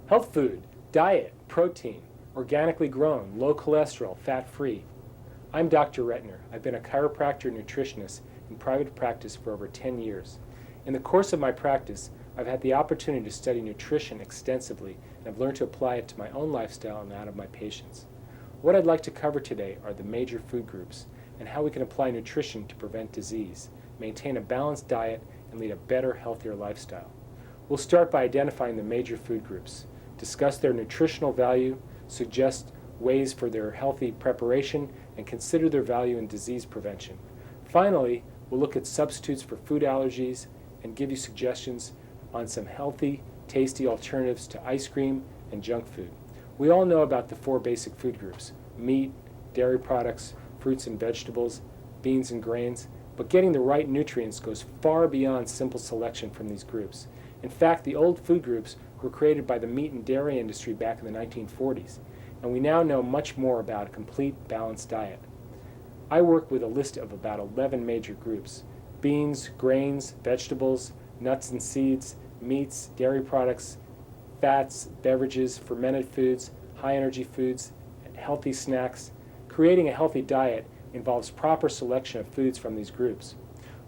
Health food, diet, protein, organically grown, low cholesterol, fat-free. I'm Dr. Retner. I've been a chiropractor and nutritionist in private practice for over 10 years. In the course of my practice, I've had the opportunity to study nutrition extensively, and I've learned to apply it to my own lifestyle and that of my patients. What I'd like to cover today are the major food groups and how we can apply nutrition to prevent disease, maintain a balanced diet, and lead a better, healthier lifestyle. We'll start by identifying the major food groups, discuss their nutritional value, suggest ways for their healthy preparation, and consider their value in disease prevention. Finally, we'll look at substitutes for food allergies and give you suggestions on some healthy, tasty alternatives to ice cream and junk food. We all know about the 4 basic food groups: meat, dairy products, fruits and vegetables, beans and grains, but getting the right nutrients goes far beyond simple selection from these groups. In fact, the old food groups were created by the meat and dairy industry back in the 1940s, and we now know much more about a complete, balanced diet. I work with a list of about 11 major groups: beans, grains, vegetables, nuts and seeds, meats, dairy products, fats, beverages, fermented foods, high-energy foods, and healthy snacks. Creating a healthy diet involves proper selection of foods from these groups.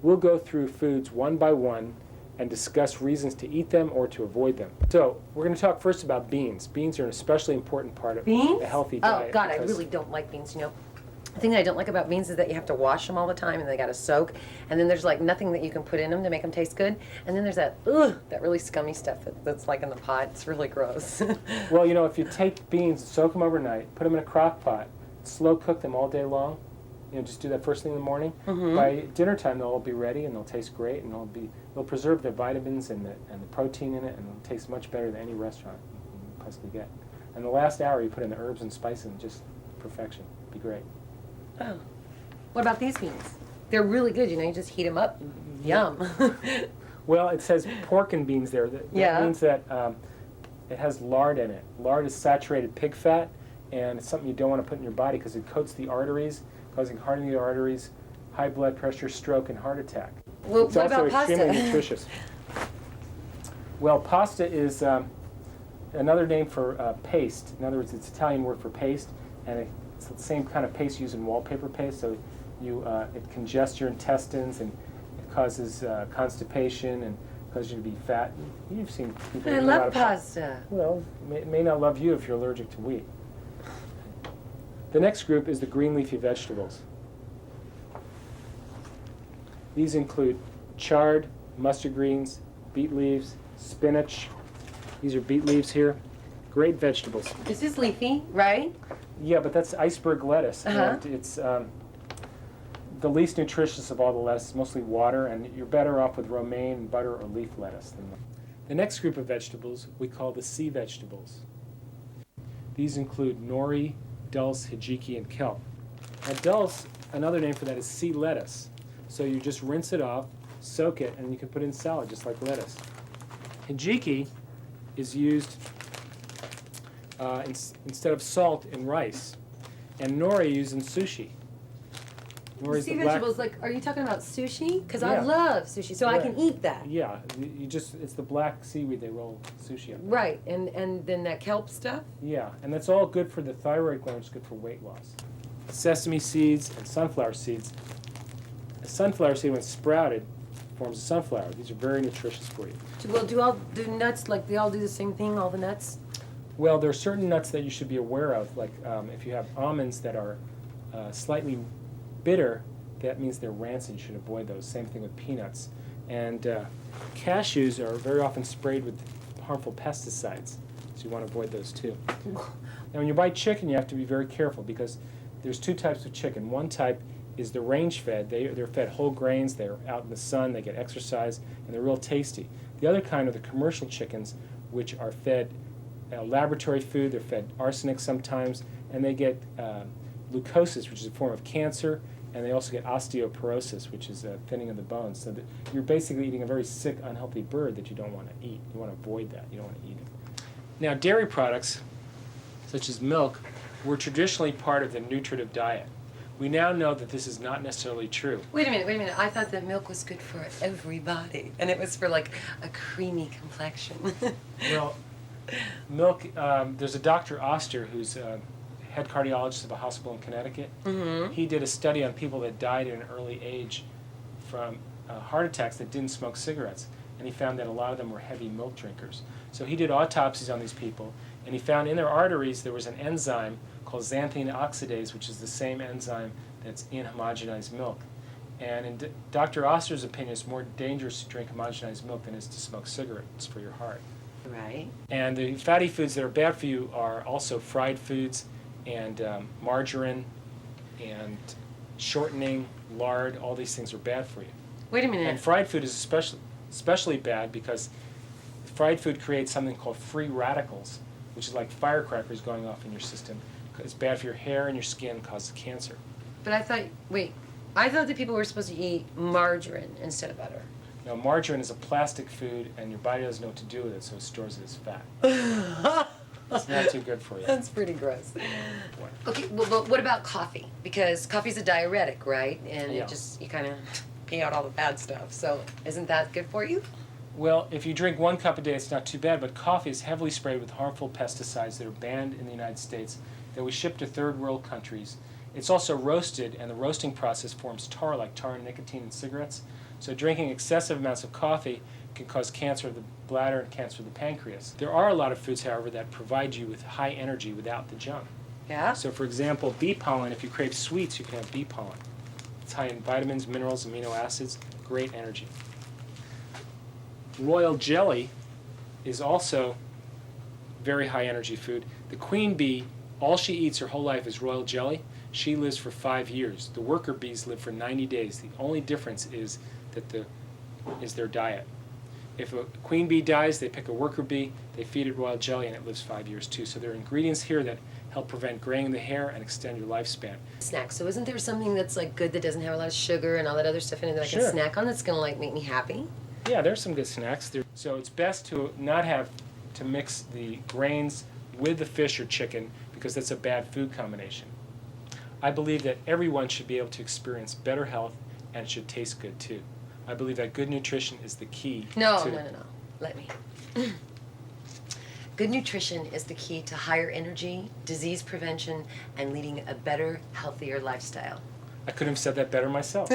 We'll go through foods one by one and discuss reasons to eat them or to avoid them. So, we're going to talk first about beans. Beans are an especially important part of Beans? a healthy diet. Oh, God, I really don't like beans, you know. The thing that I don't like about beans is that you have to wash them all the time and they gotta soak. And then there's like nothing that you can put in them to make them taste good. And then there's that really scummy stuff that's like in the pot. It's really gross. Well, you know, if you take beans, soak them overnight, put them in a crock pot, slow cook them all day long, you know, just do that first thing in the morning. Mm-hmm. By dinner time, they'll all be ready and they'll taste great, and they'll preserve the vitamins and the protein in it, and it'll taste much better than any restaurant you can possibly get. And the last hour, you put in the herbs and spices, and just perfection. Be great. Oh. What about these beans? They're really good, you know, you just heat them up. Yum. Well, it says pork and beans there. That means that it has lard in it. Lard is saturated pig fat, and it's something you don't want to put in your body because it coats the arteries, causing hardening of the arteries, high blood pressure, stroke, and heart attack. Well, It's what also about extremely pasta? nutritious. Well, pasta is another name for paste. In other words, it's an Italian word for paste, and it's the same kind of paste used in wallpaper paste. So it congests your intestines, and it causes constipation and causes you to be fat. You've seen people I eat a lot love of pasta. Well, it may not love you if you're allergic to wheat. The next group is the green leafy vegetables. These include chard, mustard greens, beet leaves, spinach. These are beet leaves here. Great vegetables. This is leafy, right? Yeah, but that's iceberg lettuce. And it's the least nutritious of all the lettuce. It's mostly water, and you're better off with romaine, butter, or leaf lettuce. The next group of vegetables we call the sea vegetables. These include nori, dulse, hijiki, and kelp. Now dulse, another name for that is sea lettuce. So you just rinse it off, soak it, and you can put it in salad just like lettuce. Hijiki is used instead of salt in rice, and nori used in sushi. Nori is Sea the black. vegetables, like, are you talking about sushi? Because Yeah. I love sushi, so I can eat that. Yeah, it's the black seaweed they roll sushi up. Right, and then that kelp stuff? Yeah, and that's all good for the thyroid gland, which is good for weight loss. Sesame seeds and sunflower seeds. A sunflower seed, when sprouted, forms a sunflower. These are very nutritious for you. Well, do nuts, like, they all do the same thing, all the nuts? Well, there are certain nuts that you should be aware of, like if you have almonds that are slightly bitter, that means they're rancid. You should avoid those. Same thing with peanuts. And cashews are very often sprayed with harmful pesticides, so you want to avoid those too. Now, when you buy chicken, you have to be very careful because there's 2 types of chicken. One type is the range-fed. They're fed whole grains. They're out in the sun. They get exercise, and they're real tasty. The other kind are the commercial chickens, which are fed laboratory food. They're fed arsenic sometimes, and they get leukosis, which is a form of cancer, and they also get osteoporosis, which is a thinning of the bones. So that you're basically eating a very sick, unhealthy bird that you don't want to eat. You want to avoid that. You don't want to eat it. Now, dairy products, such as milk, were traditionally part of the nutritive diet. We now know that this is not necessarily true. Wait a minute. I thought that milk was good for everybody, and it was for, like, a creamy complexion. Well, Milk, there's a Dr. Oster who's a head cardiologist of a hospital in Connecticut. Mm-hmm. He did a study on people that died at an early age from heart attacks that didn't smoke cigarettes. And he found that a lot of them were heavy milk drinkers. So he did autopsies on these people, and he found in their arteries there was an enzyme called xanthine oxidase, which is the same enzyme that's in homogenized milk. And in Dr. Oster's opinion, it's more dangerous to drink homogenized milk than it is to smoke cigarettes for your heart. Right. And the fatty foods that are bad for you are also fried foods and margarine and shortening, lard. All these things are bad for you. Wait a And minute. fried food is especially bad because fried food creates something called free radicals, which is like firecrackers going off in your system. It's bad for your hair and your skin, causes cancer. But I thought that people were supposed to eat margarine instead of butter. Now, margarine is a plastic food, and your body doesn't know what to do with it, so it stores it as fat. It's not too good for you. That's pretty gross. What? Okay, well, but what about coffee? Because coffee's a diuretic, right? And Yeah. you kind of pee out all the bad stuff. So isn't that good for you? Well, if you drink 1 cup a day, it's not too bad, but coffee is heavily sprayed with harmful pesticides that are banned in the United States that we ship to third world countries. It's also roasted, and the roasting process forms tar, like tar and nicotine in cigarettes. So drinking excessive amounts of coffee can cause cancer of the bladder and cancer of the pancreas. There are a lot of foods, however, that provide you with high energy without the junk. Yeah. So for example, bee pollen, if you crave sweets, you can have bee pollen. It's high in vitamins, minerals, amino acids, great energy. Royal jelly is also very high energy food. The queen bee, all she eats her whole life is royal jelly. She lives for 5 years. The worker bees live for 90 days. The only difference is that is their diet. If a queen bee dies, they pick a worker bee, they feed it royal jelly, and it lives 5 years too. So there are ingredients here that help prevent graying the hair and extend your lifespan. Snack. So isn't there something that's like good that doesn't have a lot of sugar and all that other stuff in it that I can Sure. snack on that's gonna like make me happy? Yeah, there's some good snacks. So it's best to not have to mix the grains with the fish or chicken because that's a bad food combination. I believe that everyone should be able to experience better health and it should taste good too. I believe that good nutrition is the key No. to... Let me. Good nutrition is the key to higher energy, disease prevention, and leading a better, healthier lifestyle. I couldn't have said that better myself.